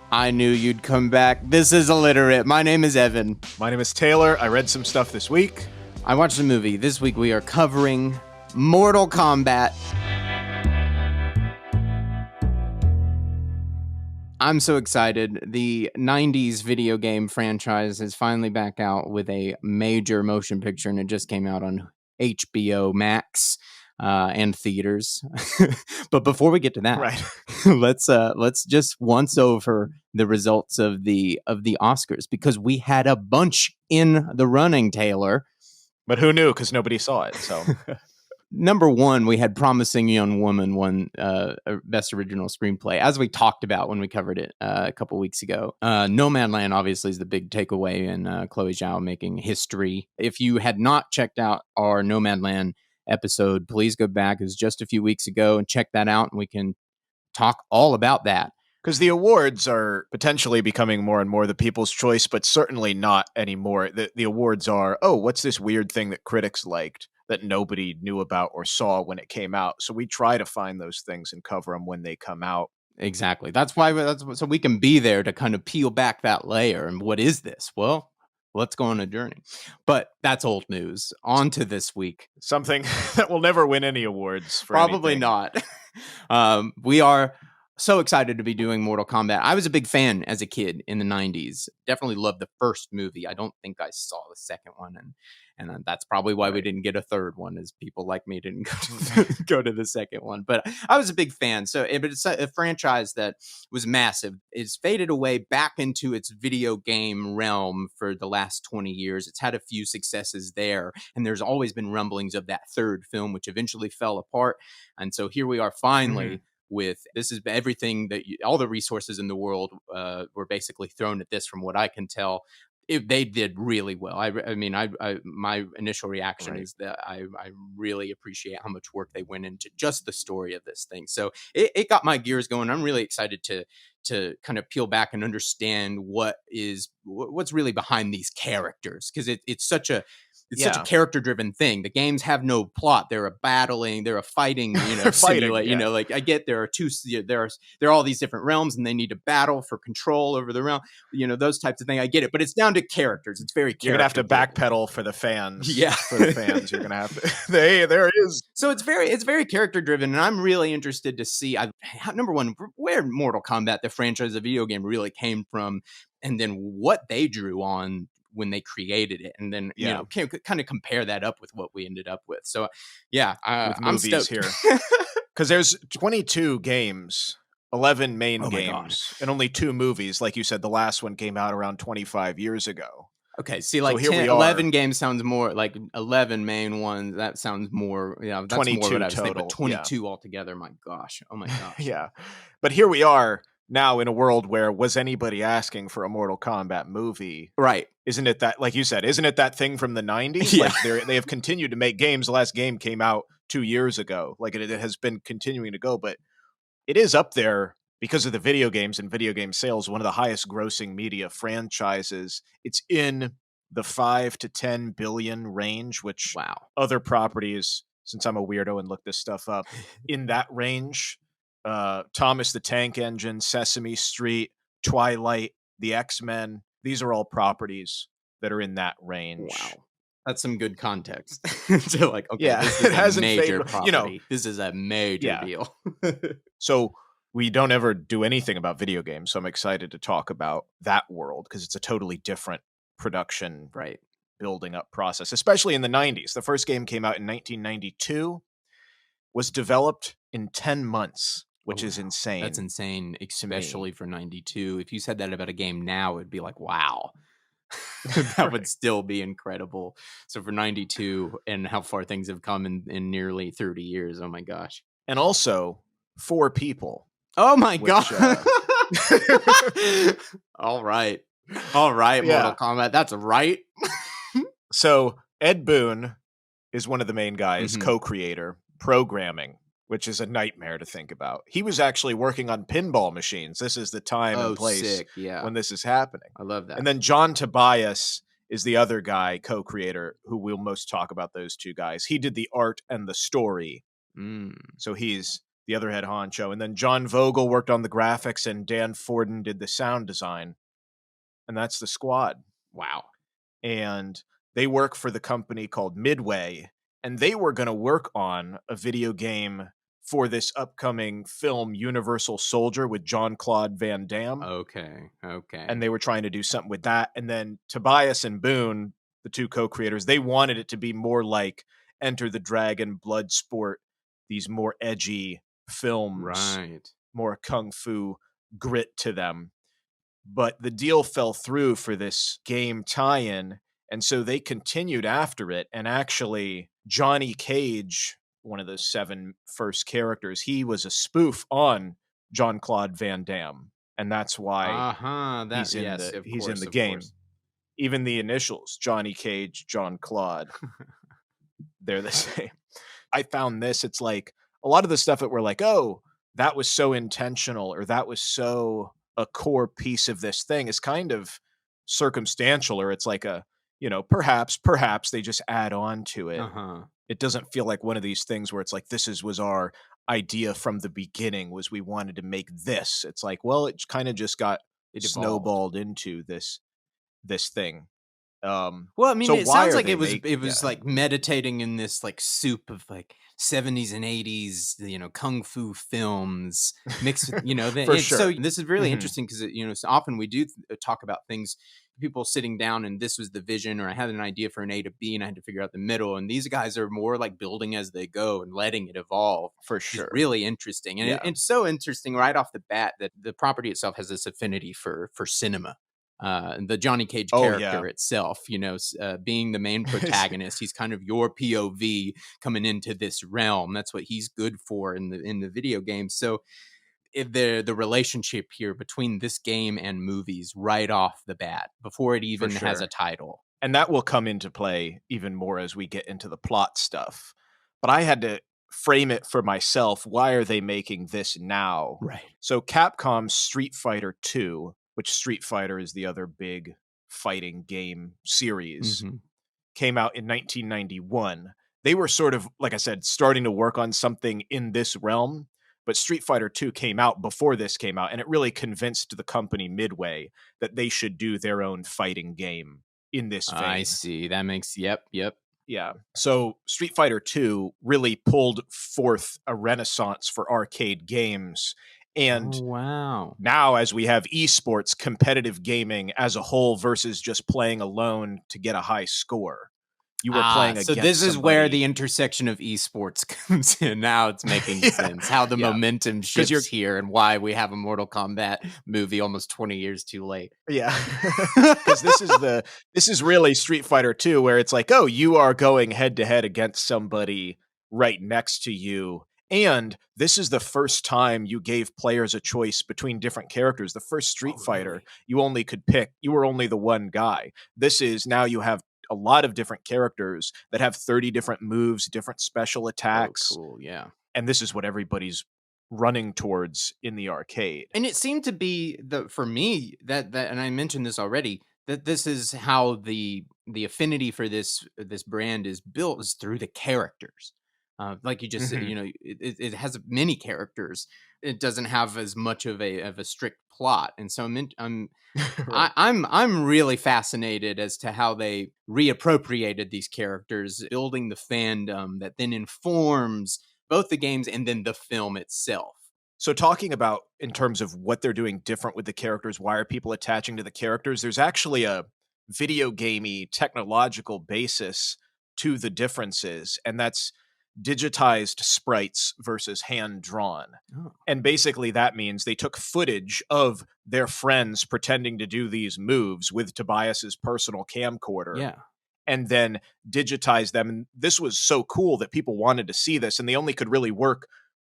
I knew you'd come back. This is Illiterate. My name is Evan. My name is Taylor. I read some stuff this week. I watched a movie. This week we are covering Mortal Kombat. I'm so excited. The 90s video game franchise is finally back out with a major motion picture, and it just came out on HBO Max and theaters. But before we get to that, Right. let's just once over the results of the Oscars, because we had a bunch in the running, Taylor. But who knew? Because nobody saw it. So Number one, we had Promising Young Woman won Best Original Screenplay, as we talked about when we covered it a couple weeks ago. Nomadland, obviously, is the big takeaway, and Chloe Zhao making history. If you had not checked out our Nomadland episode, please go back. It was just a few weeks ago, and check that out, and we can talk all about that. because the awards are potentially becoming more and more the people's choice, but certainly not anymore. The awards are, oh, what's this weird thing that critics liked that nobody knew about or saw when it came out? So we try to find those things and cover them when they come out. Exactly. So we can be there to kind of peel back that layer. And what is this? Well, let's go on a journey. But that's old news. On to this week. Something that will never win any awards. For Probably anything. not. We are so excited to be doing Mortal Kombat. I was a big fan as a kid in the 90s. Definitely loved the first movie. I don't think I saw the second one. And that's probably why we didn't get a third one, is people like me didn't go to the second one. But I was a big fan. So it's a franchise that was massive. It's faded away back into its video game realm for the last 20 years. It's had a few successes there. And there's always been rumblings of that third film, which eventually fell apart. And so here we are finally with, this is everything that all the resources in the world were basically thrown at this, from what I can tell. They did really well. I mean, my initial reaction is that I really appreciate how much work they went into just the story of this thing. So it got my gears going. I'm really excited to kind of peel back and understand what's really behind these characters, because it's such a character-driven thing. The games have no plot. They're a fighting, simulate. Yeah. Like, I get there are all these different realms, and they need to battle for control over the realm. Those types of things. I get it, but it's down to characters. It's very You're gonna have to backpedal for the fans. Yeah, for the fans, you're gonna have to. There it is. So it's very character-driven, and I'm really interested to see. Number one, where Mortal Kombat, the franchise of video game, really came from, and then what they drew on when they created it, and then kind of compare that up with what we ended up with. So I'm stoked here, because there's 22 games, 11 main games, and only 2 movies. Like you said, the last one came out around 25 years ago. Okay, see, like 11 games sounds more like 11 main ones. That sounds more, that's 22 more what I was total, thinking, but 22 altogether. My gosh. Oh my gosh. Yeah. But here we are now in a world where, was anybody asking for a Mortal Kombat movie? Right. Isn't it that, like you said, isn't it that thing from the 90s? Yeah. Like they have continued to make games. The last game came out 2 years ago. Like it has been continuing to go, but it is up there because of the video games and video game sales, one of the highest grossing media franchises. It's in the 5 to 10 billion range, which other properties, since I'm a weirdo and looked this stuff up, in that range. Thomas the Tank Engine, Sesame Street, Twilight, the X-Men. These are all properties that are in that range. Wow. That's some good context. So like, okay, this is a major property. This is a major deal. So we don't ever do anything about video games, so I'm excited to talk about that world, because it's a totally different production building up process, especially in the 90s. The first game came out in 1992, was developed in 10 months. Which is insane. That's insane, especially for 92. If you said that about a game now, it'd be like, wow. That would still be incredible. So for 92, and how far things have come in nearly 30 years, oh my gosh. And also, 4 people. Oh my god. All right. Mortal Kombat. That's right. So Ed Boon is one of the main guys, co-creator, programming, which is a nightmare to think about. He was actually working on pinball machines. This is the time and place when this is happening. I love that. And then John Tobias is the other guy, co-creator, who we'll most talk about, those 2 guys. He did the art and the story. So he's the other head honcho. And then John Vogel worked on the graphics and Dan Forden did the sound design. And that's the squad. Wow. And they work for the company called Midway. And they were going to work on a video game for this upcoming film, Universal Soldier, with Jean-Claude Van Damme. Okay. And they were trying to do something with that. And then Tobias and Boon, the two co-creators, they wanted it to be more like Enter the Dragon, Bloodsport, these more edgy films, Right. more kung fu grit to them. But the deal fell through for this game tie-in, and so they continued after it. And actually, Johnny Cage, one of the 7 first characters, he was a spoof on Jean-Claude Van Damme, and that's why he's in the game. Even the initials, Johnny Cage, John Claude, they're the same. I found this, it's like a lot of the stuff that we're like, oh, that was so intentional, or that was so a core piece of this thing, is kind of circumstantial, or it's like a, perhaps they just add on to it. It doesn't feel like one of these things where it's like, was our idea from the beginning, was we wanted to make this. It's like, well, it kind of just got snowballed into this thing. Well, I mean, it sounds like it was like meditating in this like soup of like 70s and 80s, kung fu films mixed with, For sure. So this is really interesting because, so often we do talk about things, people sitting down and this was the vision, or I had an idea for an A to B and I had to figure out the middle. And these guys are more like building as they go and letting it evolve. For sure. It's really interesting. And it's so interesting right off the bat that the property itself has this affinity for cinema. The Johnny Cage character itself, being the main protagonist, he's kind of your POV coming into this realm. That's what he's good for in the video game. So the relationship here between this game and movies right off the bat, before it even has a title. And that will come into play even more as we get into the plot stuff. But I had to frame it for myself. Why are they making this now? Right. So Capcom's Streetfighter 2, which Street Fighter is the other big fighting game series, came out in 1991. They were sort of, like I said, starting to work on something in this realm, but Street Fighter 2 came out before this came out, and it really convinced the company Midway that they should do their own fighting game in this vein. I see. That makes, yep. Yeah. So Street Fighter 2 really pulled forth a renaissance for arcade games. And now, as we have esports, competitive gaming as a whole versus just playing alone to get a high score, you were playing against somebody. Is where the intersection of esports comes in. Now it's making sense how the momentum shifts here and why we have a Mortal Kombat movie almost 20 years too late. Yeah, because this is really Street Fighter 2, where it's like, oh, you are going head to head against somebody right next to you. And this is the first time you gave players a choice between different characters. The first Street Fighter, you only could pick, you were only the one guy. This is, now you have a lot of different characters that have 30 different moves, different special attacks. Oh, cool, yeah. And this is what everybody's running towards in the arcade. And it seemed to be, for me, that and I mentioned this already, that this is how the affinity for this brand is built, is through the characters. Like you just said, it has many characters. It doesn't have as much of a strict plot, and so I'm really fascinated as to how they reappropriated these characters, building the fandom that then informs both the games and then the film itself. So talking about in terms of what they're doing different with the characters, why are people attaching to the characters? There's actually a video gamey technological basis to the differences, and that's digitized sprites versus hand-drawn. And basically that means they took footage of their friends pretending to do these moves with Tobias's personal camcorder. And then digitized them. And this was so cool that people wanted to see this, and they only could really work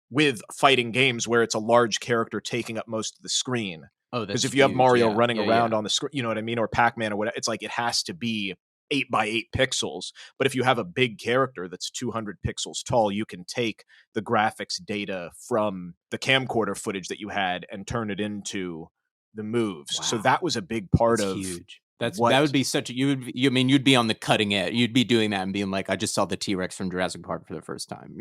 with fighting games where it's a large character taking up most of the screen. Because if you have Mario running around on the screen, you know what I mean, or Pac-Man or whatever, it's like it has to be 8 by 8 pixels. But if you have a big character that's 200 pixels tall, you can take the graphics data from the camcorder footage that you had and turn it into the moves. So that was a big part of That would be such a, you'd be on the cutting edge. You'd be doing that and being like, I just saw the T-Rex from Jurassic Park for the first time.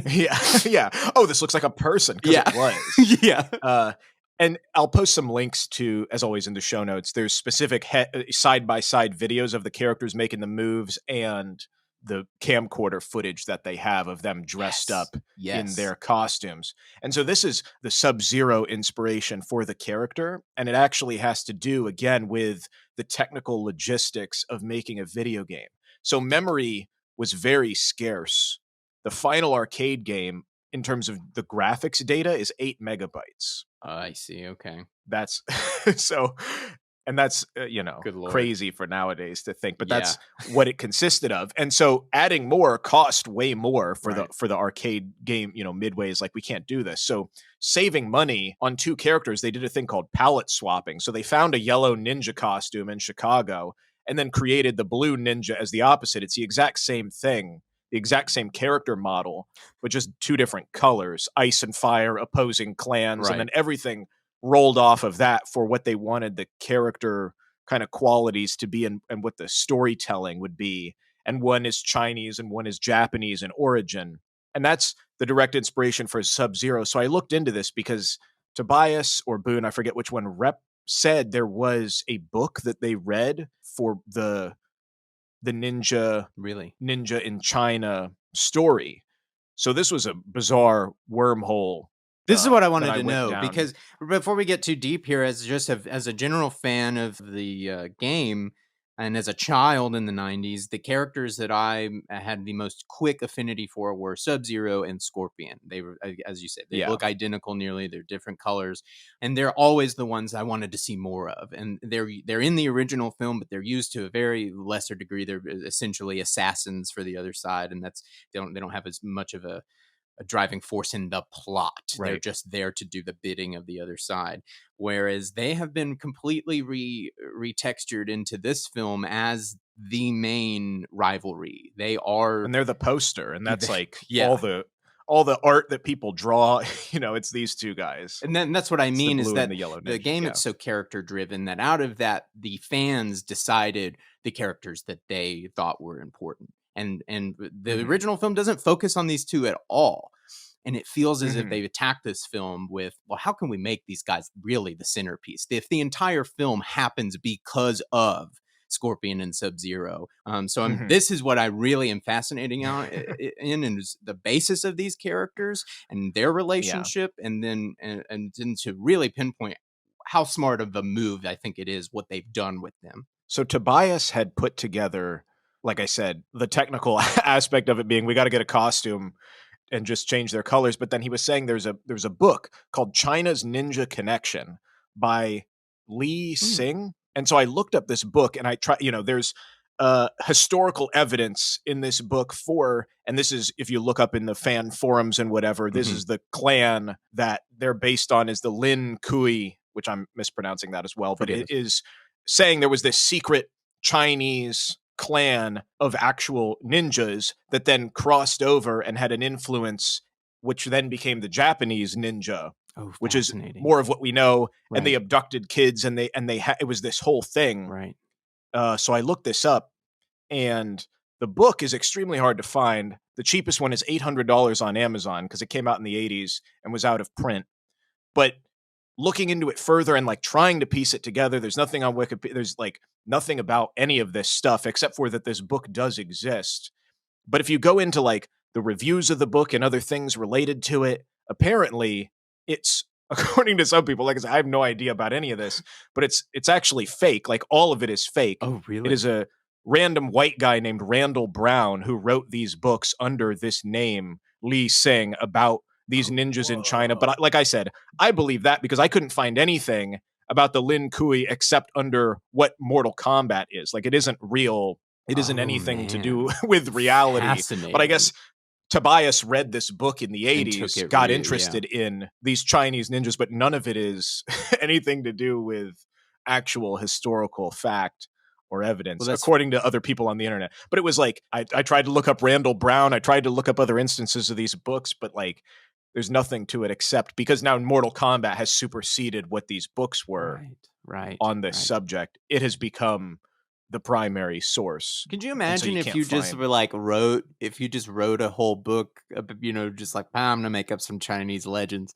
yeah. Oh, this looks like a person, because it was. Yeah. And I'll post some links to, as always, in the show notes. There's specific side-by-side videos of the characters making the moves and the camcorder footage that they have of them dressed up in their costumes. And so this is the Sub-Zero inspiration for the character. And it actually has to do, again, with the technical logistics of making a video game. So memory was very scarce. The final arcade game, in terms of the graphics data, is 8 megabytes. I see. Okay. That's so, and that's, crazy for nowadays to think, but that's what it consisted of. And so adding more cost way more for the arcade game, Midway is like, we can't do this. So saving money on 2 characters, they did a thing called palette swapping. So they found a yellow ninja costume in Chicago and then created the blue ninja as the opposite. It's the exact same thing, the exact same character model, but just 2 different colors, ice and fire, opposing clans, and then everything rolled off of that for what they wanted the character kind of qualities to be and what the storytelling would be. And one is Chinese and one is Japanese in origin. And that's the direct inspiration for Sub-Zero. So I looked into this because Tobias or Boon, I forget which one, said there was a book that they read for the ninja in China story. So this was a bizarre wormhole. This is what I wanted to know, because before we get too deep here, as a general fan of the game, and as a child in the 90s, the characters that I had the most quick affinity for were Sub-Zero and Scorpion. They were, as you said, they look identical nearly. They're different colors, and they're always the ones I wanted to see more of. And they're in the original film, but they're used to a very lesser degree. They're essentially assassins for the other side, and they don't have as much of a driving force in the plot. They're just there to do the bidding of the other side. Whereas they have been completely retextured into this film as the main rivalry. And they're the poster, and that's all the art that people draw, it's these 2 guys. And then that's what I mean, is that the game is so character driven that out of that, the fans decided the characters that they thought were important. And the original film doesn't focus on these 2 at all. And it feels as if they've attacked this film with, well, how can we make these guys really the centerpiece? If the entire film happens because of Scorpion and Sub-Zero. This is what I really am fascinating in is the basis of these characters and their relationship. And then to really pinpoint how smart of a move I think it is what they've done with them. So Tobias had put together, like I said, the technical aspect of it being, we got to get a costume and just change their colors. But then he was saying there's a book called China's Ninja Connection by Lee Sing. And so I looked up this book and I tried, there's historical evidence in this book and this is, if you look up in the fan forums and whatever, this is the clan that they're based on, is the Lin Kui, which I'm mispronouncing that as well. But it is saying there was this secret Chinese clan of actual ninjas that then crossed over and had an influence, which then became the Japanese ninja, which is more of what we know. And they abducted kids, and it was this whole thing. Right. So I looked this up, and the book is extremely hard to find. The cheapest one is $800 on Amazon because it came out in the 80s and was out of print. But looking into it further and trying to piece it together, there's nothing on Wikipedia. There's nothing about any of this stuff except for that this book does exist. But if you go into the reviews of the book and other things related to it, apparently it's, according to some people, like I said, I have no idea about any of this, but it's actually fake. All of it is fake. Oh, really? It is a random white guy named Randall Brown who wrote these books under this name, Lee Sing, about these ninjas in China. But like I said, I believe that because I couldn't find anything about the Lin Kui except under what Mortal Kombat is. It isn't real. It isn't anything to do with reality. But I guess Tobias read this book in the 80s, got interested in these Chinese ninjas, but none of it is anything to do with actual historical fact or evidence, according to other people on the internet. But it was I tried to look up Randall Brown. I tried to look up other instances of these books, but There's nothing to it except because now Mortal Kombat has superseded what these books were on this subject. It has become the primary source. Could you imagine if you just were like if you just wrote a whole book, just like, I'm gonna make up some Chinese legends,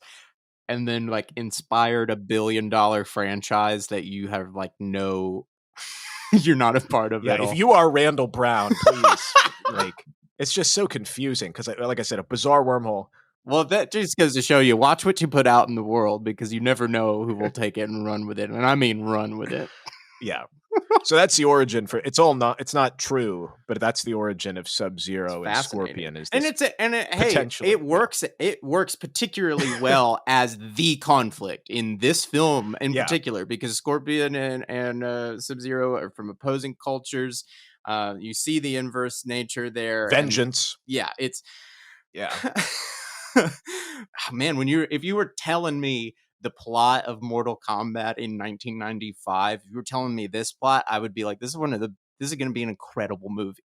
and then like inspired $1 billion franchise that you have like you're not a part of at all. If you are Randall Brown, please, like, it's just so confusing because, like I said, a bizarre wormhole. Well, that just goes to show you, watch what you put out in the world, because you never know who will take it and run with it. And I mean run with it. Yeah. So that's the origin for it's not true, but that's the origin of Sub-Zero and Scorpion. It works particularly well as the conflict in this film in particular, because Scorpion and Sub-Zero are from opposing cultures. You see the inverse nature there. Vengeance. Man, if you were telling me the plot of Mortal Kombat in 1995, if you were telling me this plot, I would be like, this is going to be an incredible movie.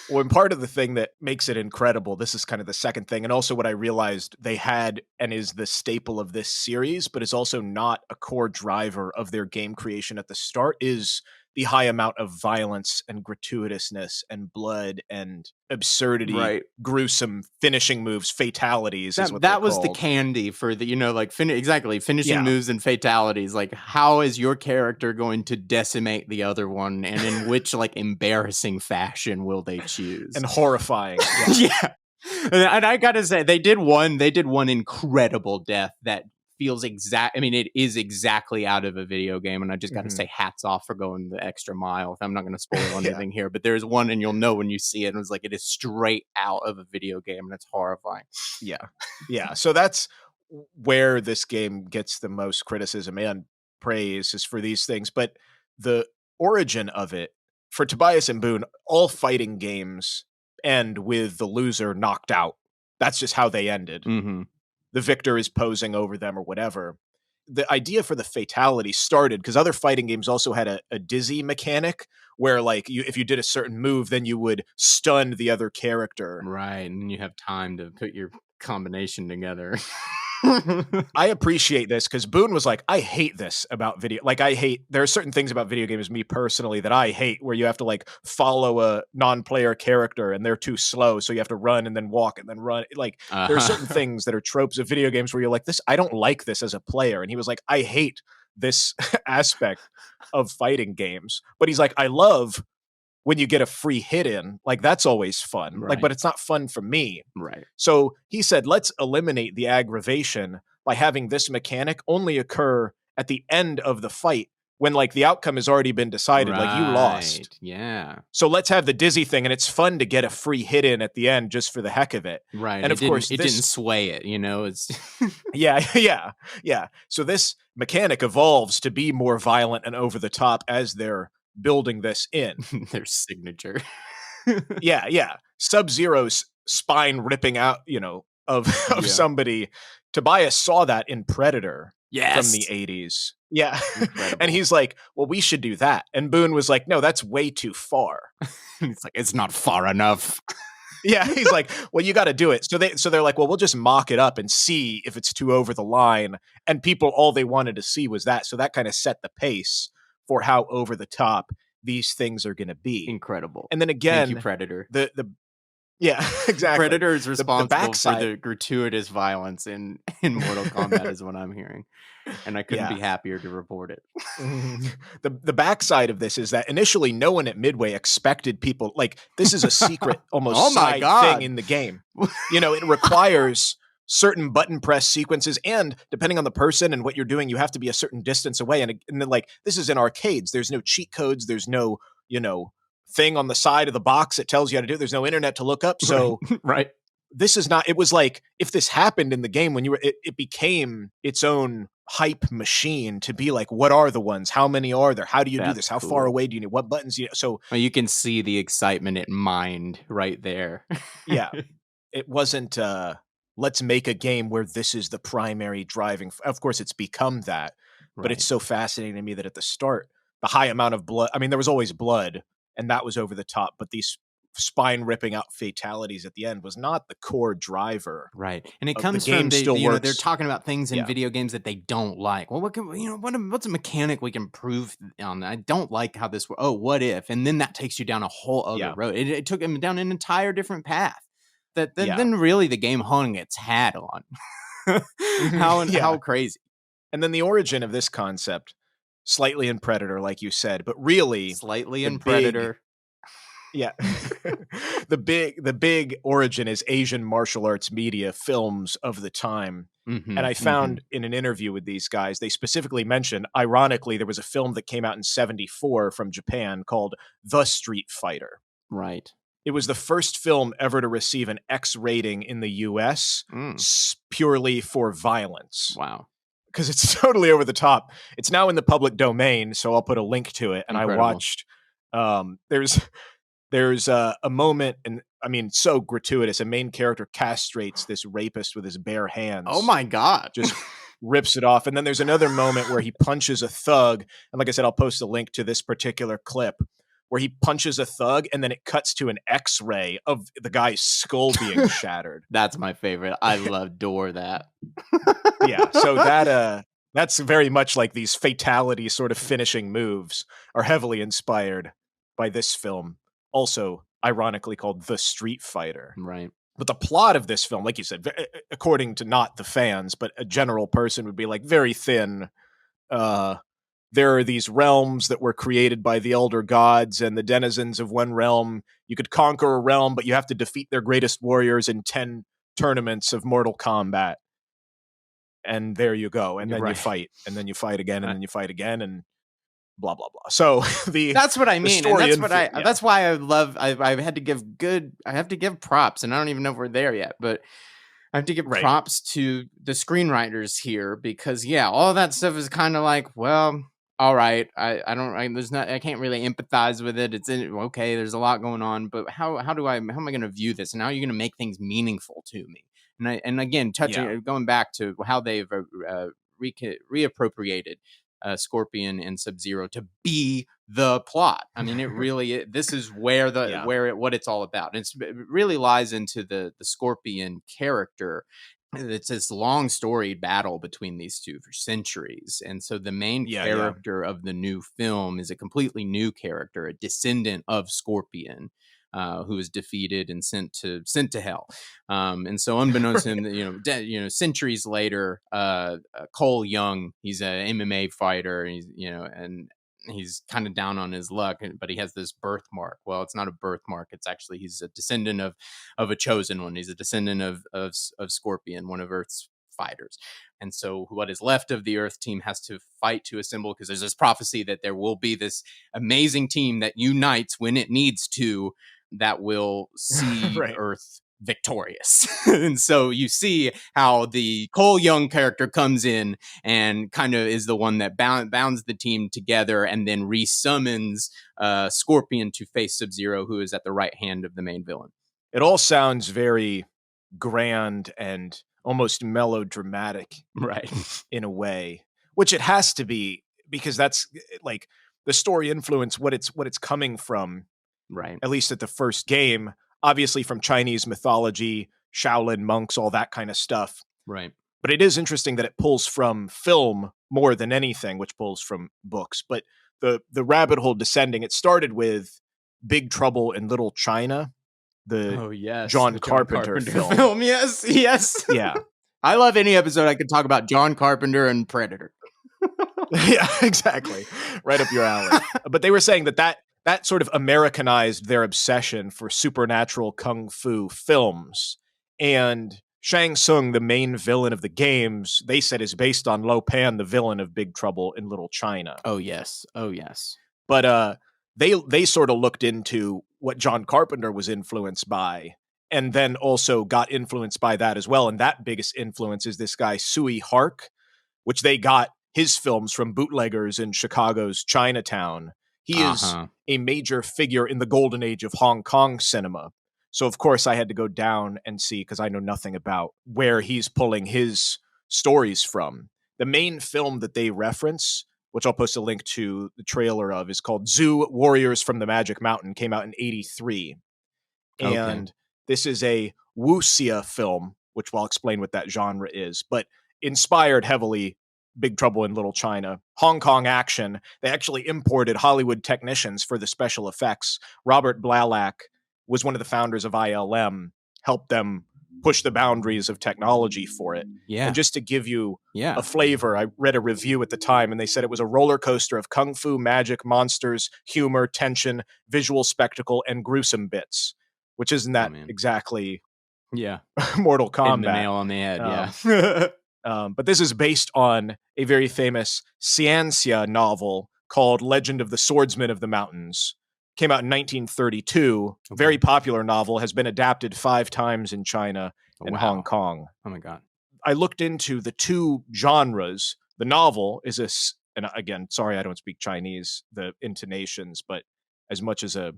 Well, and part of the thing that makes it incredible, this is kind of the second thing, and also what I realized they had and is the staple of this series, but is also not a core driver of their game creation at the start, is the high amount of violence and gratuitousness and blood and absurdity, gruesome finishing moves, fatalities. That was the candy for the, finishing moves and fatalities. Like, how is your character going to decimate the other one, and in which like embarrassing fashion will they choose? And horrifying. Yeah. And I gotta say, they did one incredible death that feels it is exactly out of a video game, and I just got to say hats off for going the extra mile. I'm not going to spoil anything here, but there's one, and you'll know when you see it, and it's like, it is straight out of a video game, and it's horrifying. Yeah. So that's where this game gets the most criticism and praise, is for these things. But the origin of it, for Tobias and Boon, all fighting games end with the loser knocked out. That's just how they ended. The victor is posing over them or whatever. The idea for the fatality started because other fighting games also had a dizzy mechanic where, like, if you did a certain move, then you would stun the other character. Right, and you have time to put your combination together. I appreciate this because Boon was like, I hate this about video. Like, there are certain things about video games, me personally, that I hate, where you have to like follow a non-player character and they're too slow, so you have to run and then walk and then run. Like, there are certain things that are tropes of video games where you're like, I don't like this as a player. And he was like, I hate this aspect of fighting games. But he's like, I love when you get a free hit in, like, that's always fun. Like, but it's not fun for me. Right. So he said, let's eliminate the aggravation by having this mechanic only occur at the end of the fight, when like the outcome has already been decided, like you lost. Yeah. So let's have the dizzy thing, and it's fun to get a free hit in at the end just for the heck of it. Right. And of course, it didn't sway it, It's yeah. So this mechanic evolves to be more violent and over the top as they're building this in. Their signature. Yeah. Sub-Zero's spine ripping out, of somebody. Tobias saw that in Predator from the 80s. Yeah. And he's like, well, we should do that. And Boon was like, no, that's way too far. He's like, it's not far enough. Yeah, he's like, well, you got to do it. So they're like, well, we'll just mock it up and see if it's too over the line. And people, all they wanted to see was that. So that kind of set the pace for how over the top these things are going to be. Incredible. And then again, thank you, Predator. Yeah, exactly. Predator is responsible for the gratuitous violence in Mortal Kombat is what I'm hearing. And I couldn't be happier to report it. The backside of this is that initially no one at Midway expected people, like, this is a secret almost side thing in the game. It requires certain button press sequences, and depending on the person and what you're doing, you have to be a certain distance away. And then, like, this is in arcades. There's no cheat codes. There's no, thing on the side of the box that tells you how to do it. There's no internet to look up. So right. This is not, it was like, if this happened in the game when it became its own hype machine to be like, what are the ones? How many are there? How do you do this? How far away do you need? What buttons do you need? So you can see the excitement it mined right there. Yeah. It wasn't, let's make a game where this is the primary driving. Of course, it's become that, but it's so fascinating to me that at the start, the high amount of blood, I mean, there was always blood, and that was over the top, but these spine-ripping out fatalities at the end was not the core driver. Right. And it The comes game from still they're works. talking about things in Yeah. video games that they don't like. Well, what's a mechanic we can improve on that? I don't like how this. Oh, what if? And then that takes you down a whole other Yeah. road. It took him down an entire different path that Yeah. then really the game hung its hat on. How crazy. And then the origin of this concept, slightly in Predator, like you said, but really Slightly the in Predator. Yeah. the big origin is Asian martial arts media films of the time. Mhm, And I found in an interview with these guys, they specifically mentioned, ironically, there was a film that came out in 1974 from Japan called The Street Fighter. right. It was the first film ever to receive an X rating in the US purely for violence. Wow. Because it's totally over the top. It's now in the public domain, so I'll put a link to it. And Incredible. I watched, there's a moment, and I mean, so gratuitous. A main character castrates this rapist with his bare hands. Oh my God. Just rips it off. And then there's another moment where he punches a thug. And like I said, I'll post a link to this particular clip where he punches a thug and then it cuts to an X-ray of the guy's skull being shattered. That's my favorite. I adore that. Yeah. So that's very much like these fatality sort of finishing moves are heavily inspired by this film. Also, ironically called The Street Fighter. Right. But the plot of this film, like you said, according to not the fans, but a general person would be like very thin. There are these realms that were created by the elder gods, and the denizens of one realm. You could conquer a realm, but you have to defeat their greatest warriors in 10 tournaments of Mortal Kombat. And there you go. And then you fight, and then you fight again, and then you fight again, and blah blah blah. So that's what I mean, and that's what that's why I love. I had to give props, and I don't even know if we're there yet, but I have to give props to the screenwriters here because all that stuff is kind of like, well, all right, I can't really empathize with it. It's okay. There's a lot going on, but how am I going to view this? And how are you going to make things meaningful to me? And again, going back to how they've reappropriated Scorpion and Sub-Zero to be the plot. I mean, it really this is where what it's all about. It really lies into the Scorpion character. It's this long storied battle between these two for centuries. And so the main character of the new film is a completely new character, a descendant of Scorpion. Who was defeated and sent to hell, and so unbeknownst to him, centuries later, Cole Young, he's an MMA fighter, and he's kind of down on his luck, but he has this birthmark. Well, it's not a birthmark; it's actually he's a descendant of a chosen one. He's a descendant of Scorpion, one of Earth's fighters. And so what is left of the Earth team has to fight to assemble, because there's this prophecy that there will be this amazing team that unites when it needs to, that will see Earth victorious. And so you see how the Cole Young character comes in and kind of is the one that bounds the team together and then resummons Scorpion to face Sub-Zero, who is at the right hand of the main villain. It all sounds very grand and almost melodramatic, right? In a way, which it has to be, because that's like the story influence what it's coming from. Right. At least at the first game, obviously from Chinese mythology, Shaolin monks, all that kind of stuff. Right. But it is interesting that it pulls from film more than anything, which pulls from books. But the rabbit hole descending, it started with Big Trouble in Little China, the John Carpenter film. Yes. Yeah. I love any episode I can talk about John Carpenter and Predator. Yeah, exactly. Right up your alley. But they were saying that sort of Americanized their obsession for supernatural kung fu films. And Shang Tsung, the main villain of the games, they said is based on Lo Pan, the villain of Big Trouble in Little China. Oh, yes. But they sort of looked into what John Carpenter was influenced by, and then also got influenced by that as well. And that biggest influence is this guy, Sui Hark, which they got his films from bootleggers in Chicago's Chinatown. He is a major figure in the golden age of Hong Kong cinema. So, of course, I had to go down and see, because I know nothing about where he's pulling his stories from. The main film that they reference, which I'll post a link to the trailer of, is called Zoo Warriors from the Magic Mountain, came out in 1983. And this is a wuxia film, which I'll explain what that genre is, but inspired heavily Big Trouble in Little China. Hong Kong action. They actually imported Hollywood technicians for the special effects. Robert Blalak was one of the founders of ILM, helped them push the boundaries of technology for it. Yeah. And just to give you a flavor, I read a review at the time, and they said it was a roller coaster of kung fu, magic, monsters, humor, tension, visual spectacle, and gruesome bits, which isn't that exactly Mortal Kombat. Hitting the nail on the head, but this is based on a very famous Ciencia novel called Legend of the Swordsman of the Mountains. Came out in 1932. Very popular novel, has been adapted 5 times in China and Hong Kong. Oh my God. I looked into the 2 genres. The novel is and again, sorry, I don't speak Chinese, the intonations, but as much as a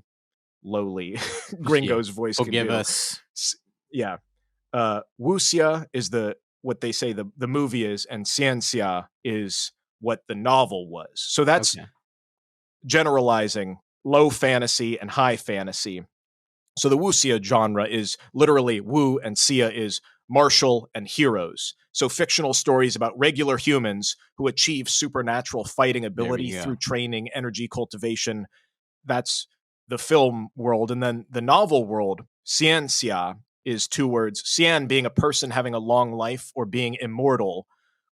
lowly gringo's voice can forgive do. us. Yeah. Wuxia is what they say the movie is, and Ciencia is what the novel was. So that's generalizing low fantasy and high fantasy. So the wuxia genre is literally wu, and xia is martial and heroes. So fictional stories about regular humans who achieve supernatural fighting ability through training, energy cultivation. That's the film world. And then the novel world, ciencia, is 2 words. Cien being a person having a long life or being immortal.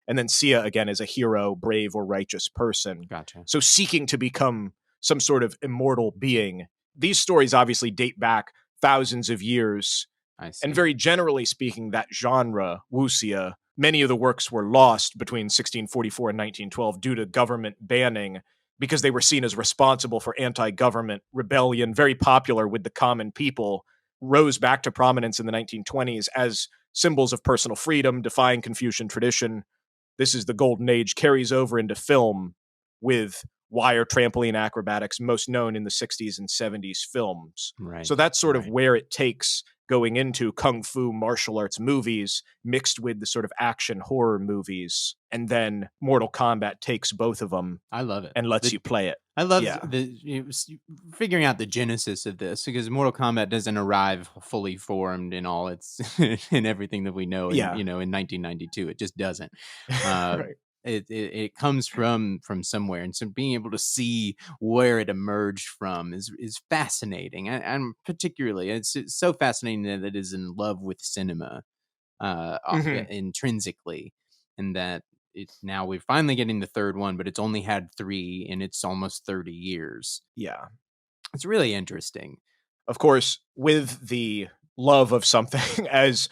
And then xia, again, is a hero, brave, or righteous person. Gotcha. So seeking to become some sort of immortal being. These stories obviously date back thousands of years. I see. And very generally speaking, that genre, wuxia, many of the works were lost between 1644 and 1912 due to government banning because they were seen as responsible for anti-government rebellion, very popular with the common people, rose back to prominence in the 1920s as symbols of personal freedom, defying Confucian tradition. This is the golden age, carries over into film with wire trampoline acrobatics, most known in the 60s and 70s films. Right. So that's sort of where it takes going into kung fu martial arts movies mixed with the sort of action horror movies. And then Mortal Kombat takes both of them. I love it. And lets you play it. I love figuring out the genesis of this, because Mortal Kombat doesn't arrive fully formed in all its in everything that we know in 1992. It just doesn't. Right. It comes from somewhere, and so being able to see where it emerged from is fascinating. And particularly, it's so fascinating that it is in love with cinema intrinsically, and that now we're finally getting the 3rd one, but it's only had 3 in its almost 30 years. Yeah, it's really interesting. Of course, with the love of something as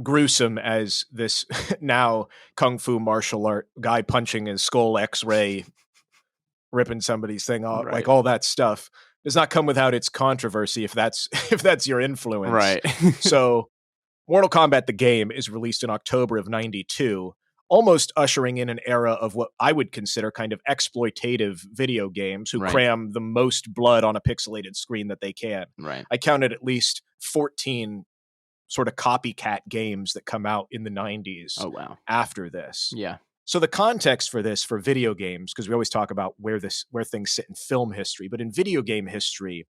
gruesome as this now kung fu martial art guy punching his skull, X-ray, ripping somebody's thing off, like all that stuff does not come without its controversy if that's your influence. Right. So Mortal Kombat the game is released in October of 92, almost ushering in an era of what I would consider kind of exploitative video games who cram the most blood on a pixelated screen that they can. Right. I counted at least 14 sort of copycat games that come out in the 90s after this. Yeah. So the context for this, for video games, because we always talk about where things sit in film history, but in video game history,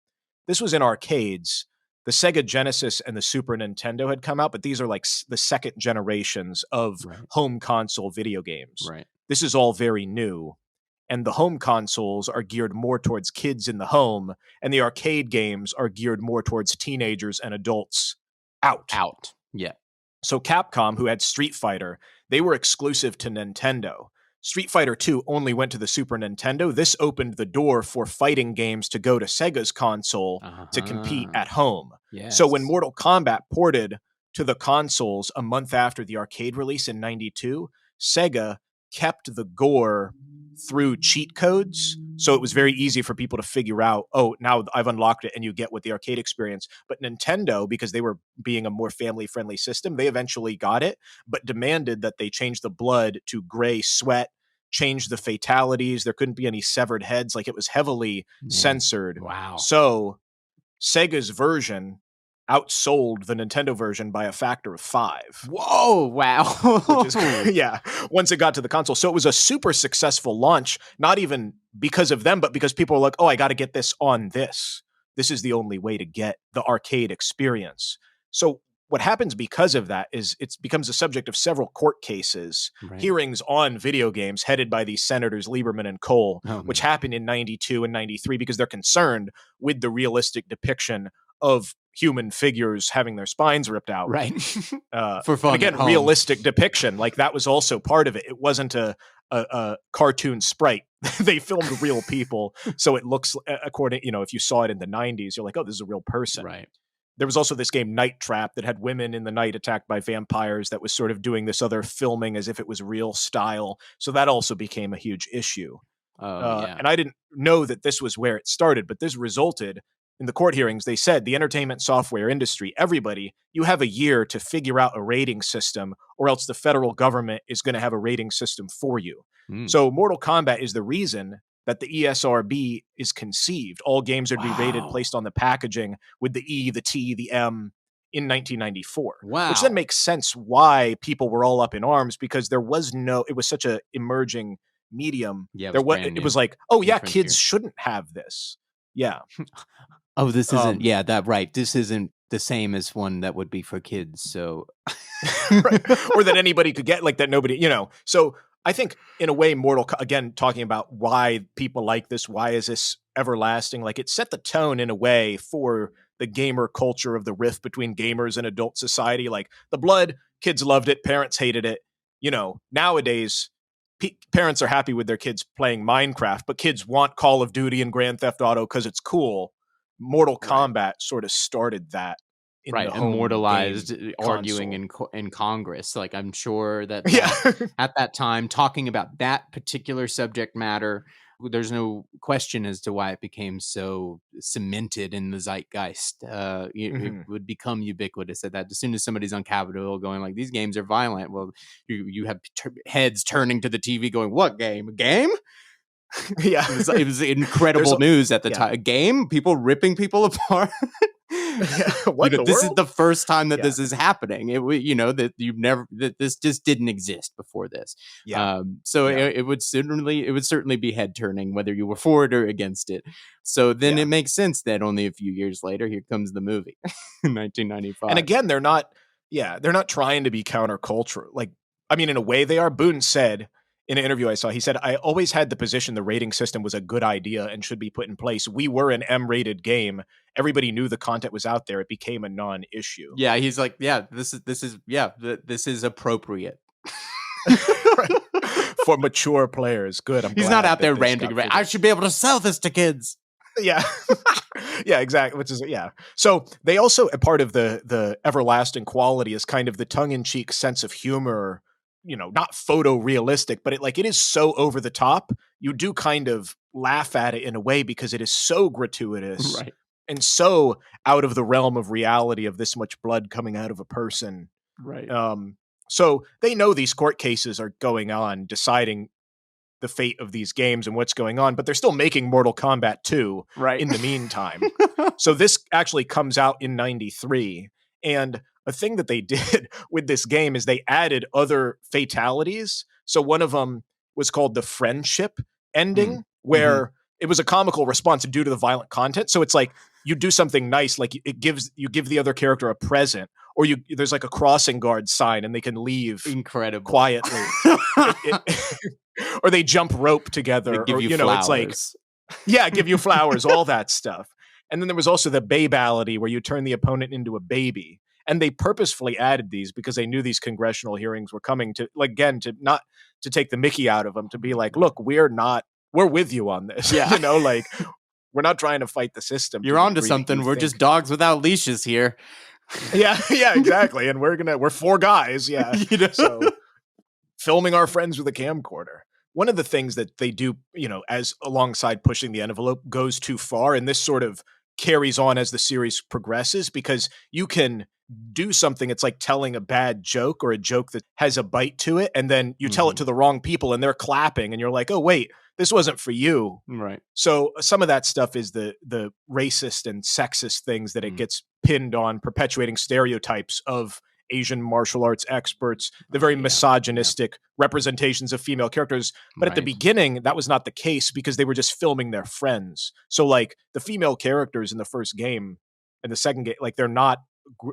this was in arcades. The Sega Genesis and the Super Nintendo had come out, but these are like the second generations of home console video games. Right. This is all very new. And the home consoles are geared more towards kids in the home, and the arcade games are geared more towards teenagers and adults out. Yeah. So Capcom, who had Streetfighter, they were exclusive to Nintendo. Streetfighter 2 only went to the Super Nintendo. This opened the door for fighting games to go to Sega's console to compete at home. Yes. So when Mortal Kombat ported to the consoles a month after the arcade release in 92, Sega kept the gore through cheat codes. So it was very easy for people to figure out, oh, now I've unlocked it, and you get what the arcade experience. But Nintendo, because they were being a more family-friendly system, they eventually got it, but demanded that they change the blood to gray sweat, change the fatalities. There couldn't be any severed heads. Like, it was heavily censored. Wow. So Sega's version outsold the Nintendo version by a factor of 5. Whoa, wow. Which is, once it got to the console. So it was a super successful launch, not even because of them, but because people were like, oh, I got to get this on this. this is the only way to get the arcade experience. So what happens because of that is it becomes the subject of several court cases, hearings on video games headed by these senators Lieberman and Cole, which happened in 92 and 93 because they're concerned with the realistic depiction of human figures having their spines ripped out. Right. For fun. Again, realistic depiction. Like that was also part of it. It wasn't a cartoon sprite. They filmed real people. So it looks according, if you saw it in the 90s, you're like, oh, this is a real person. Right. There was also this game Night Trap that had women in the night attacked by vampires that was sort of doing this other filming as if it was real style. So that also became a huge issue. And I didn't know that this was where it started, but this resulted in the court hearings. They said the entertainment software industry, everybody, you have a year to figure out a rating system or else the federal government is going to have a rating system for you. So Mortal Kombat is the reason that the ESRB is conceived. All games would be rated placed on the packaging with the E, the T, the M in 1994. Wow. Which then makes sense why people were all up in arms, because it was such a emerging medium. Yeah, it was like, oh yeah, kids shouldn't have this. Yeah. Oh, this isn't, right. This isn't the same as one that would be for kids. So, right. Or that anybody could get, like that nobody, So I think in a way, again, talking about why people like this, why is this everlasting? Like it set the tone in a way for the gamer culture of the rift between gamers and adult society. Like the blood, kids loved it, parents hated it. Nowadays, parents are happy with their kids playing Minecraft, but kids want Call of Duty and Grand Theft Auto because it's cool. Mortal Kombat sort of started that. Immortalized arguing in Congress. Like I'm sure that at that time, talking about that particular subject matter, there's no question as to why it became so cemented in the zeitgeist. It would become ubiquitous at that. As soon as somebody's on Capitol going like, these games are violent, well, you have heads turning to the TV going, what game? A game? Yeah. It was incredible news at the time. A game? People ripping people apart? This is the first time that this is happening. That this just didn't exist before this. It would certainly be head turning whether you were for it or against it. So then it makes sense that only a few years later, here comes the movie in 1995. And again, they're not trying to be countercultural. Like, I mean, in a way they are. Boon said in an interview I saw, he said, I always had the position the rating system was a good idea and should be put in place. We were an M-rated game. Everybody knew the content was out there. It became a non-issue. Yeah, he's like, this is appropriate. For mature players. Good. He's not out there ranting. I should be able to sell this to kids. Yeah. Yeah, exactly. So they also, a part of the everlasting quality is kind of the tongue-in-cheek sense of humor, not photorealistic, but it is so over the top. You do kind of laugh at it in a way because it is so gratuitous and so out of the realm of reality of this much blood coming out of a person. Right. So they know these court cases are going on, deciding the fate of these games and what's going on, but they're still making Mortal Kombat 2 in the meantime. So this actually comes out in 93. And a thing that they did with this game is they added other fatalities. So one of them was called the friendship ending, where it was a comical response due to the violent content. So it's like you do something nice, like you give the other character a present, or there's like a crossing guard sign and they can leave quietly. Or they jump rope together, give you flowers. It's like, give you flowers, all that stuff. And then there was also the babality, where you turn the opponent into a baby. And they purposefully added these because they knew these congressional hearings were coming to not to take the Mickey out of them, to be like, look, we're with you on this. Yeah. We're not trying to fight the system. You're onto something. We're just dogs without leashes here. Yeah, exactly. And we're four guys. Yeah. So filming our friends with a camcorder. One of the things that they do, as alongside pushing the envelope, goes too far, and this sort of carries on as the series progresses, because you can do something. It's like telling a bad joke or a joke that has a bite to it, and then you tell it to the wrong people and they're clapping and you're like, oh wait, this wasn't for you. Right. So some of that stuff is the racist and sexist things that it gets pinned on, perpetuating stereotypes of Asian martial arts experts, the very misogynistic representations of female characters. But at the beginning, that was not the case because they were just filming their friends. So like the female characters in the first game and the second game, like they're not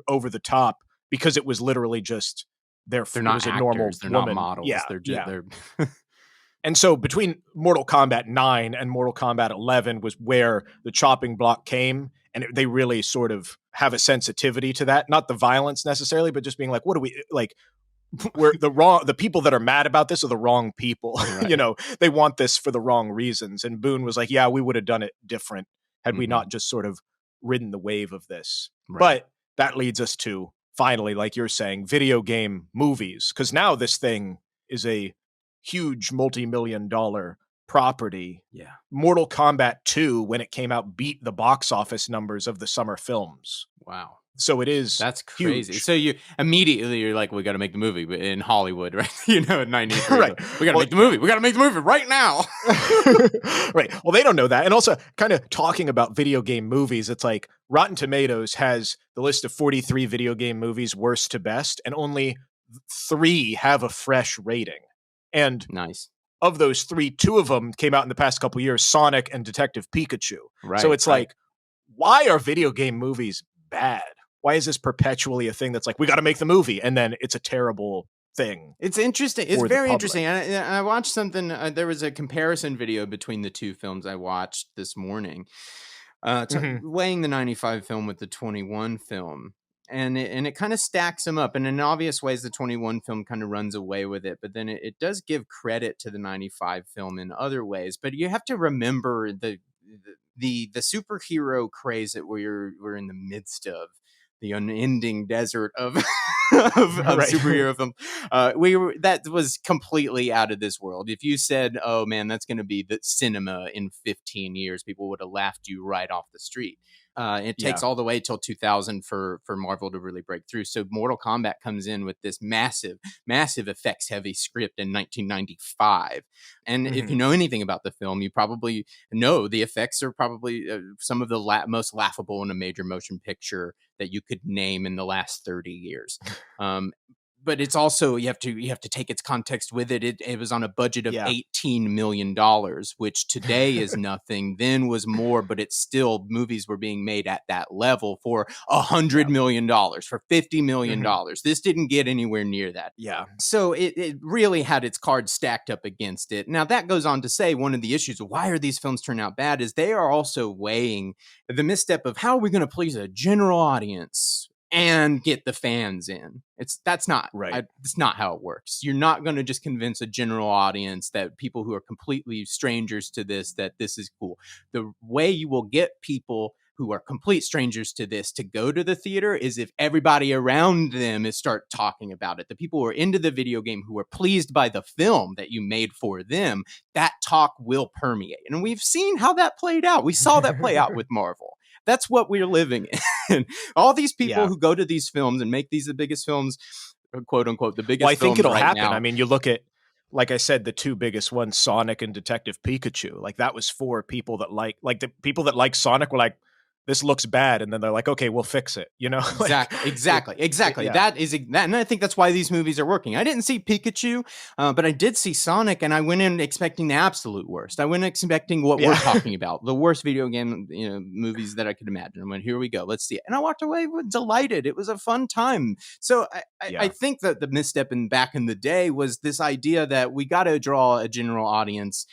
over the top because it was literally just they're not actors, a normal normal they're woman. not models. Yeah, They're just they're And so between Mortal Kombat 9 and Mortal Kombat 11 was where the chopping block came, and they really sort of have a sensitivity to that. Not the violence necessarily, but just being like, what do we like? We're the people that are mad about this are the wrong people. Right. You know, they want this for the wrong reasons. And Boon was like, yeah, we would have done it different had we not just sort of ridden the wave of this. Right. But that leads us to finally, like you're saying, video game movies, because now this thing is a huge multi-million-dollar property. Yeah. Mortal Kombat 2, when it came out, beat the box office numbers of the summer films. Wow. So it is. That's crazy. Huge. So you're like, we got to make the movie in Hollywood, right? You know, in 93. Right. We got to make the movie. We got to make the movie right now. Right. Well, they don't know that. And also kind of talking about video game movies, it's like Rotten Tomatoes has the list of 43 video game movies worst to best, and only 3 have a fresh rating. And nice. Of those 3, 2 of them came out in the past couple of years, Sonic and Detective Pikachu. Right. So it's like, why are video game movies bad? Why is this perpetually a thing that's like, we got to make the movie, and then it's a terrible thing? It's interesting. It's very interesting. I watched something. There was a comparison video between the 2 films I watched this morning, weighing the 95 film with the 21 film. And it kind of stacks them up. And in obvious ways, the 21 film kind of runs away with it. But then it does give credit to the 95 film in other ways. But you have to remember the superhero craze that we're in the midst of, the unending desert of superhero film. That was completely out of this world. If you said, "Oh man, that's going to be the cinema in 15 years," people would have laughed you right off the street. It takes all the way till 2000 for Marvel to really break through. So Mortal Kombat comes in with this massive effects heavy script in 1995. And if you know anything about the film, you probably know the effects are probably some of the most laughable in a major motion picture that you could name in the last 30 years. But it's also you have to take its context with it. It was on a budget of $18 million, which today is nothing. Then was more, but it's still, movies were being made at that level for $100 million, for $50 million. This didn't get anywhere near that. Yeah. So it really had its cards stacked up against it. Now that goes on to say one of the issues of why are these films turning out bad is they are also weighing the misstep of how are we going to please a general audience and get the fans in. That's not right. It's not how it works. You're not going to just convince a general audience that people who are completely strangers to this, that this is cool. The way you will get people who are complete strangers to this to go to the theater is if everybody around them start talking about it. The people who are into the video game, who are pleased by the film that you made for them, that talk will permeate. And we've seen how that played out. We saw that play out with Marvel. That's what we're living in. All these people who go to these films and make these the biggest films, quote unquote, the biggest films. Well, I think it'll happen. Now. I mean, you look at, like I said, the 2 biggest ones, Sonic and Detective Pikachu. Like that was for people that like the people that like Sonic were like, this looks bad, and then they're like, okay, we'll fix it. You know, exactly. Yeah. That is that, and I think that's why these movies are working. I didn't see Pikachu, but I did see Sonic, and I went in expecting the absolute worst. I went expecting what we're talking about, the worst video game, movies that I could imagine. I went, here we go, let's see it, and I walked away delighted. It was a fun time. So I think that the misstep back in the day was this idea that we got to draw a general audience,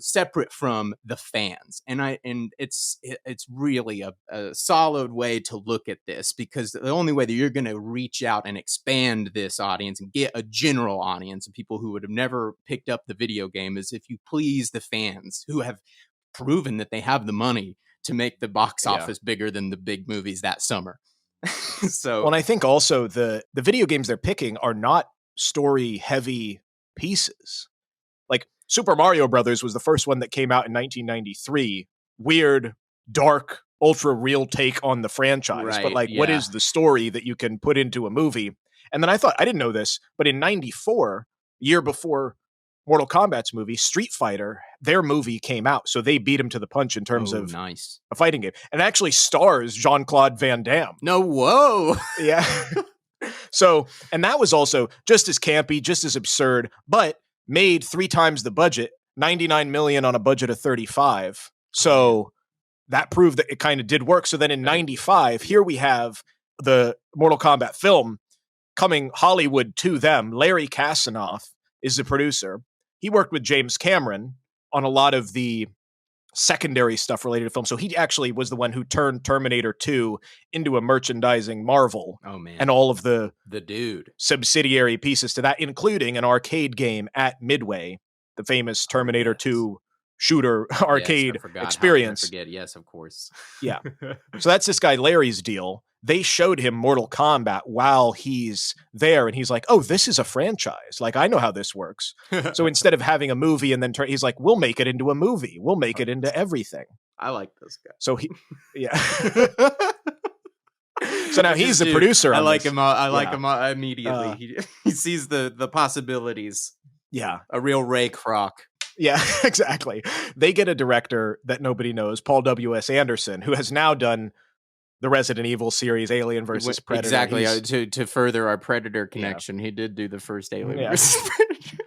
separate from the fans. And it's really a solid way to look at this, because the only way that you're going to reach out and expand this audience and get a general audience of people who would have never picked up the video game is if you please the fans who have proven that they have the money to make the box office bigger than the big movies that summer. So, and I think also the video games they're picking are not story heavy pieces. Like Super Mario Brothers was the first one that came out in 1993. Weird, dark, ultra real take on the franchise. Right, but what is the story that you can put into a movie? And then I thought, I didn't know this, but in 94, year before Mortal Kombat's movie, Streetfighter, their movie came out. So they beat him to the punch in terms of nice. A fighting game. And it actually stars Jean-Claude Van Damme. No, whoa. Yeah. So, and that was also just as campy, just as absurd, but made 3 times the budget, 99 million on a budget of 35. So that proved that it kind of did work. So then in 95, here we have the Mortal Kombat film coming Hollywood to them. Larry Kassanov is the producer. He worked with James Cameron on a lot of the secondary stuff related to film. So he actually was the one who turned Terminator 2 into a merchandising marvel. Oh man. And all of the dude subsidiary pieces to that, including an arcade game at Midway, the famous Terminator 2 shooter arcade experience. How could I forget? Yes, of course. Yeah. So that's this guy Larry's deal. They showed him Mortal Kombat while he's there, and he's like, oh, this is a franchise. Like, I know how this works. So instead of having a movie and then he's like, we'll make it into a movie. We'll make it into everything. I like this guy. So yeah. So now he's the producer. I like him immediately. He sees the possibilities. Yeah. A real Ray Kroc. Yeah, exactly. They get a director that nobody knows, Paul W.S. Anderson, who has now done the Resident Evil series, Alien versus Predator. Exactly. To further our Predator connection, he did do the first Alien versus Predator.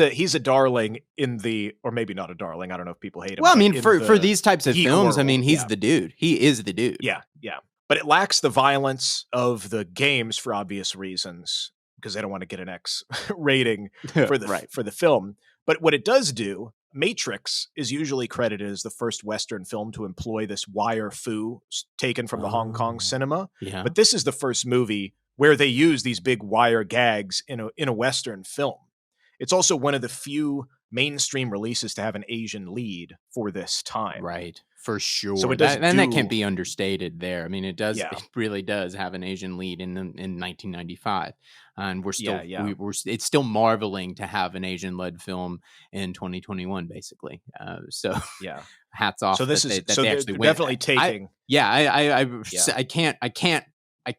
He's a darling in the, or maybe not a darling. I don't know if people hate him. Well, I mean, for these types of films, world, I mean, he's the dude. He is the dude. Yeah, yeah. But it lacks the violence of the games for obvious reasons, because they don't want to get an X rating for the for the film. But what it does do, Matrix is usually credited as the first Western film to employ this wire fu taken from the Hong Kong cinema. Yeah. But this is the first movie where they use these big wire gags in a Western film. It's also one of the few mainstream releases to have an Asian lead for this time. Right. For sure. So that can't be understated there. I mean, it does. Yeah. It really does have an Asian lead in 1995, and we're still it's still marveling to have an Asian-led film in 2021, basically. So yeah, hats off. So this is so they're definitely taking. I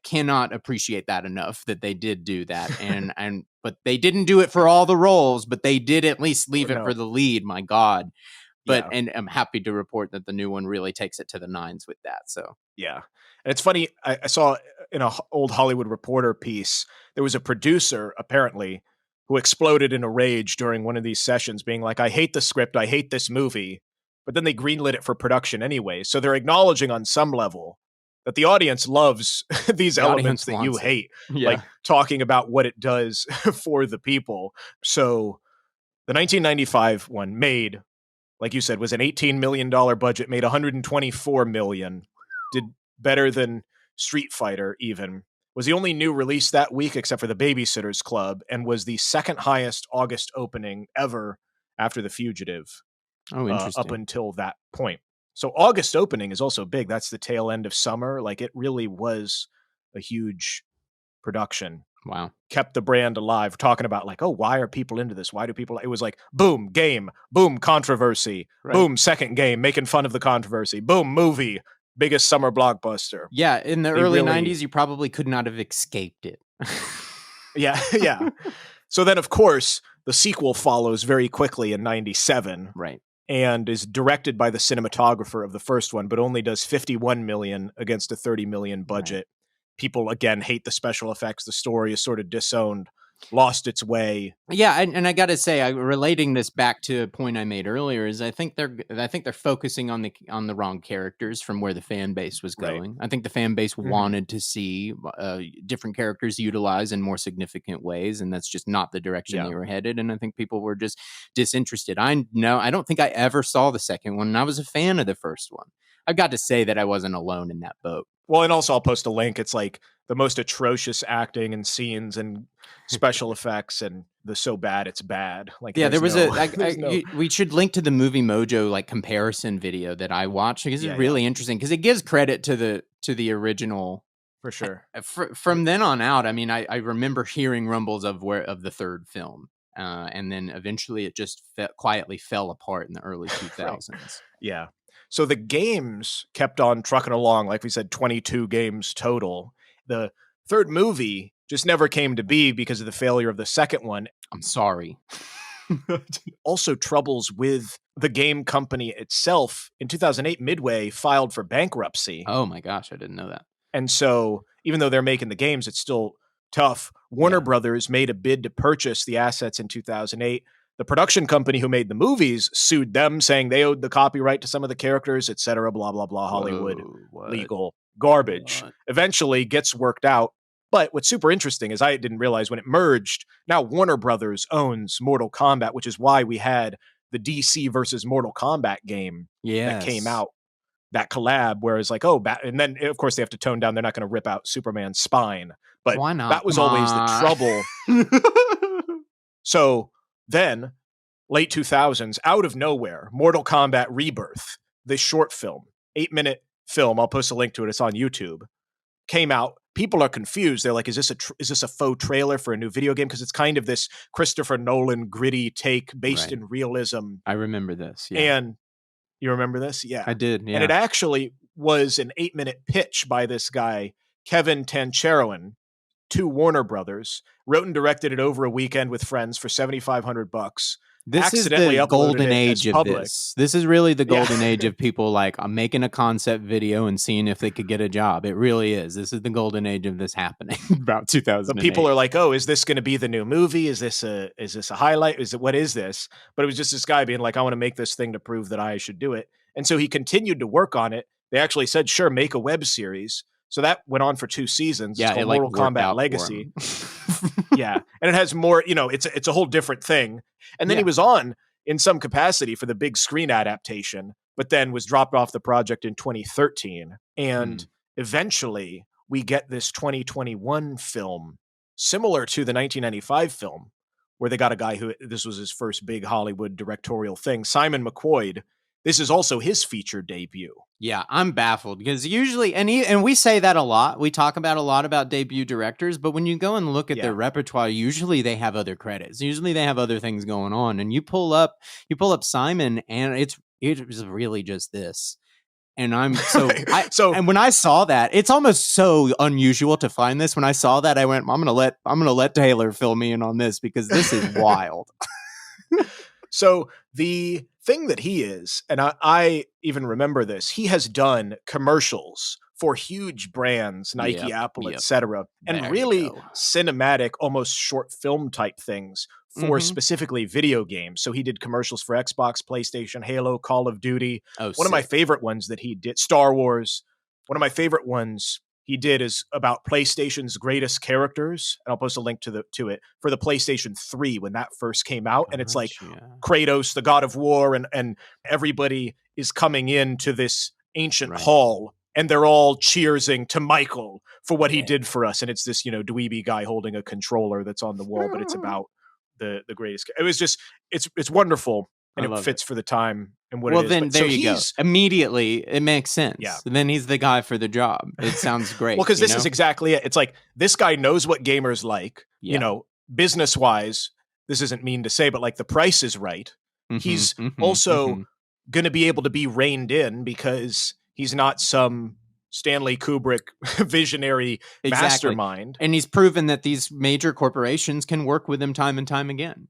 cannot appreciate that enough that they did do that, and but they didn't do it for all the roles, but they did at least leave it for the lead. My God. But and I'm happy to report that the new one really takes it to the nines with that. So yeah, and it's funny. I saw in an old Hollywood Reporter piece there was a producer apparently who exploded in a rage during one of these sessions, being like, "I hate the script. I hate this movie." But then they greenlit it for production anyway, so they're acknowledging on some level that the audience loves these elements that you hate, like talking about what it does for the people. So the 1995 one made, like you said, was an $18 million budget, made $124 million, did better than Streetfighter even, was the only new release that week except for The Babysitter's Club, and was the second highest August opening ever after The Fugitive. Oh, interesting. Up until that point. So August opening is also big. That's the tail end of summer. Like, it really was a huge production. Wow. Kept the brand alive, talking about like, oh, why are people into this? Why do people? It was like, boom, game, boom, controversy, boom, second game, making fun of the controversy, boom, movie, biggest summer blockbuster. Yeah, in the early 90s, you probably could not have escaped it. Yeah. So then, of course, the sequel follows very quickly in 97. Right. And is directed by the cinematographer of the first one, but only does 51 million against a 30 million budget. Right. People, again, hate the special effects. The story is sort of disowned, lost its way. Yeah, and I got to say, relating this back to a point I made earlier, is I think they're focusing on the wrong characters from where the fan base was going. Right. I think the fan base wanted to see different characters utilized in more significant ways, and that's just not the direction they were headed. And I think people were just disinterested. I don't think I ever saw the second one, and I was a fan of the first one. I've got to say that I wasn't alone in that boat. Well, and also I'll post a link. It's like the most atrocious acting and scenes and special effects, and the so bad it's bad. Like, yeah, there was we should link to the Movie Mojo like comparison video that I watched, because it's really interesting, because it gives credit to the original for sure. From then on out, I mean, I remember hearing rumbles of the third film, and then eventually it just quietly fell apart in the early 2000s. Right. Yeah. So the games kept on trucking along. Like we said, 22 games total. The third movie just never came to be because of the failure of the second one. I'm sorry. Also, troubles with the game company itself. In 2008, Midway filed for bankruptcy. Oh my gosh, I didn't know that. And so even though they're making the games, it's still tough. Warner Yeah. Brothers made a bid to purchase the assets in 2008. The production company who made the movies sued them, saying they owed the copyright to some of the characters, etc. Blah, blah, blah. Hollywood Whoa, what? legal garbage. What? Eventually gets worked out. But what's super interesting is I didn't realize when it merged, now Warner Brothers owns Mortal Kombat, which is why we had the DC versus Mortal Kombat game that came out, that collab, whereas like, and then of course they have to tone down. They're not going to rip out Superman's spine, but Why not? that was Come always the on. trouble. So then, late 2000s, out of nowhere, Mortal Kombat Rebirth, this short film, 8-minute film, I'll post a link to it, it's on YouTube, came out. People are confused. They're like, is this a faux trailer for a new video game? Because it's kind of this Christopher Nolan gritty take based in realism. I remember this. Yeah. And you remember this? Yeah. I did. Yeah. And it actually was an 8-minute pitch by this guy, Kevin Tancharoen, to Warner Brothers, wrote and directed it over a weekend with friends for $7,500. This is the golden age of this. This is really the golden age of people like, I'm making a concept video and seeing if they could get a job. It really is. This is the golden age of this happening about 2000. But people are like, oh, is this going to be the new movie? Is this a highlight? What is this? But it was just this guy being like, I want to make this thing to prove that I should do it. And so he continued to work on it. They actually said, sure, make a web series. So that went on for 2 seasons. Yeah, it's called Mortal Kombat Legacy. Yeah. And it has more, it's a whole different thing. And then he was on in some capacity for the big screen adaptation, but then was dropped off the project in 2013. And eventually we get this 2021 film similar to the 1995 film, where they got a guy who, this was his first big Hollywood directorial thing, Simon McQuoid. This is also his feature debut. Yeah, I'm baffled because usually, and we say that a lot. We talk about a lot about debut directors, but when you go and look at their repertoire, usually they have other credits. Usually they have other things going on. And you pull up Simon, and it was really just this. And I'm and when I saw that, it's almost so unusual to find this. When I saw that, I went, I'm gonna let Taylor fill me in on this because this is wild. So the thing that he is, and I even remember this, he has done commercials for huge brands, Nike, Apple, etc., and really cinematic, almost short film type things for specifically video games. So he did commercials for Xbox, PlayStation, Halo, Call of Duty. One of my favorite ones that he did, Star Wars. One of my favorite ones he did is about PlayStation's greatest characters, and I'll post a link to it for the PlayStation 3 when that first came out. And it's like Kratos, the god of war, and everybody is coming into this ancient hall, and they're all cheersing to Michael for what he did for us. And it's this, dweeby guy holding a controller that's on the wall, but it's about the greatest. It was just, it's wonderful. And it fits for the time and what it is. Well, then there you go. Immediately, it makes sense. Yeah. And then he's the guy for the job. It sounds great. Well, because this is exactly it. It's like, this guy knows what gamers like, business-wise. This isn't mean to say, but like the price is right. He's also going to be able to be reined in because he's not some Stanley Kubrick visionary mastermind. And he's proven that these major corporations can work with him time and time again,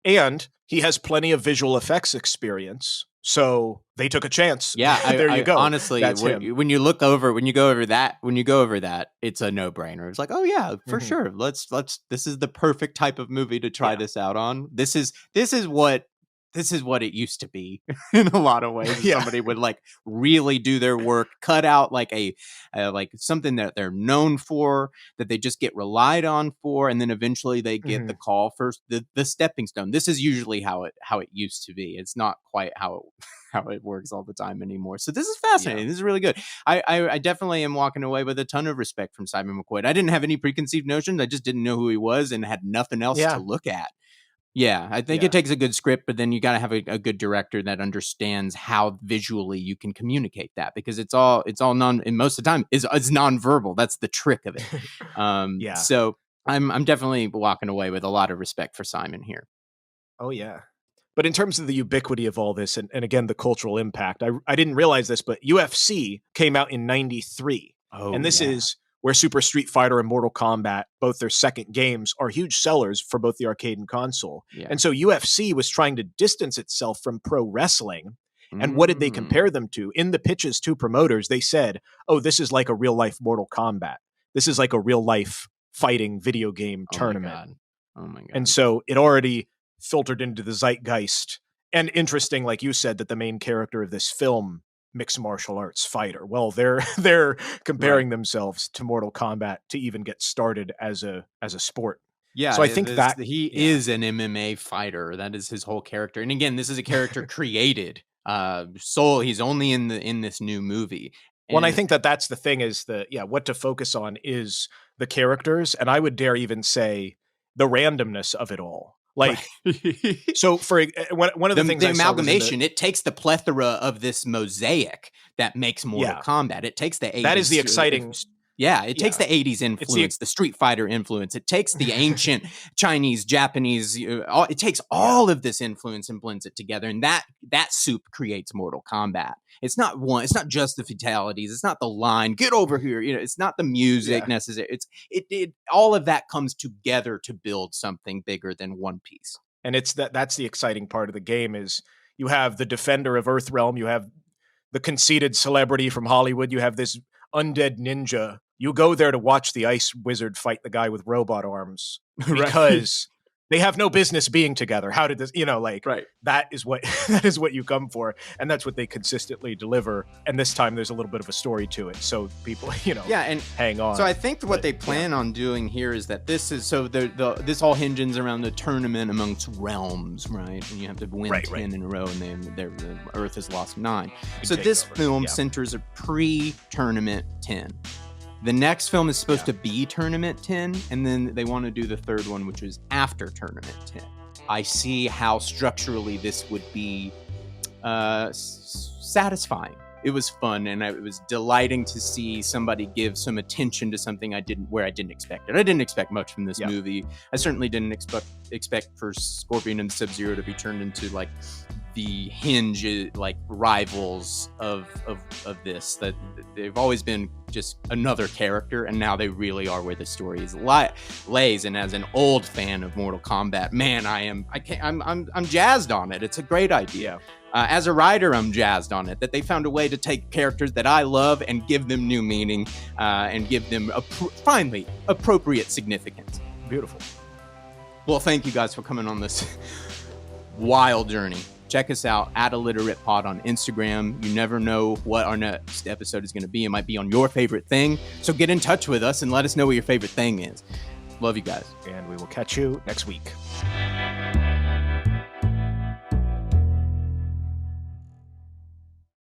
And he has plenty of visual effects experience, so they took a chance. Yeah, there you go. Honestly, when you go over that, it's a no-brainer. It's like, oh yeah, for sure. Let's. This is the perfect type of movie to try this out on. This is what it used to be in a lot of ways. Somebody would like really do their work, cut out like like something that they're known for, that they just get relied on for, and then eventually they get the call for the stepping stone. This is usually how it used to be. It's not quite how it works all the time anymore. So this is fascinating. Yeah. This is really good. I definitely am walking away with a ton of respect from Simon McQuoid. I didn't have any preconceived notions. I just didn't know who he was and had nothing else to look at. Yeah, I think it takes a good script, but then you got to have a good director that understands how visually you can communicate that, because it's all and most of the time it's nonverbal. That's the trick of it. So I'm definitely walking away with a lot of respect for Simon here. Oh yeah. But in terms of the ubiquity of all this, and again, the cultural impact, I didn't realize this, but UFC came out in 93. And this is where Super Streetfighter and Mortal Kombat, both their second games, are huge sellers for both the arcade and console. Yeah. And so UFC was trying to distance itself from pro wrestling. And what did they compare them to? In the pitches to promoters, they said, oh, this is like a real-life Mortal Kombat. This is like a real-life fighting video game tournament. My God. Oh my God. And so it already filtered into the zeitgeist. And interesting, like you said, that the main character of this film, mixed martial arts fighter. Well, they're comparing themselves to Mortal Kombat to even get started as a sport. Yeah, so I think that he is an MMA fighter. That is his whole character. And again, this is a character created. He's only in this new movie. Well, and I think that's the thing is what to focus on is the characters, and I would dare even say the randomness of it all. Like, so for one of the things, the amalgamation, it takes the plethora of this mosaic that makes Mortal Kombat. It takes the 80s. That is the exciting. It takes the 80s influence, the Streetfighter influence. It takes the ancient Chinese, Japanese. It takes all of this influence and blends it together, and that soup creates Mortal Kombat. It's not one. It's not just the fatalities. It's not the line. Get over here. It's not the music necessarily. It all of that comes together to build something bigger than one piece. And that's the exciting part of the game is you have the defender of Earthrealm. You have the conceited celebrity from Hollywood. You have this undead ninja. You go there to watch the ice wizard fight the guy with robot arms because they have no business being together. How did this, that is what you come for. And that's what they consistently deliver. And this time there's a little bit of a story to it. So people, and hang on. So I think what they plan on doing here is that this is, this all hinges around the tournament amongst realms, right? And you have to win 10 in a row and then the Earth has lost 9. So this film centers a pre-tournament 10. The next film is supposed to be Tournament 10, and then they want to do the third one, which is after Tournament 10. I see how structurally this would be satisfying. It was fun, and it was delighting to see somebody give some attention to something I didn't expect it. I didn't expect much from this movie. I certainly didn't expect for Scorpion and Sub-Zero to be turned into like the hinge like rivals of this. That they've always been just another character, and now they really are where the story is lays. And as an old fan of Mortal Kombat, man, I'm jazzed on it. It's a great idea. As a writer, I'm jazzed on it that they found a way to take characters that I love and give them new meaning and give them finally appropriate significance. Beautiful. Well, thank you guys for coming on this wild journey. Check us out at ILLITERATE on Instagram. You never know what our next episode is going to be. It might be on your favorite thing. So get in touch with us and let us know what your favorite thing is. Love you guys. And we will catch you next week.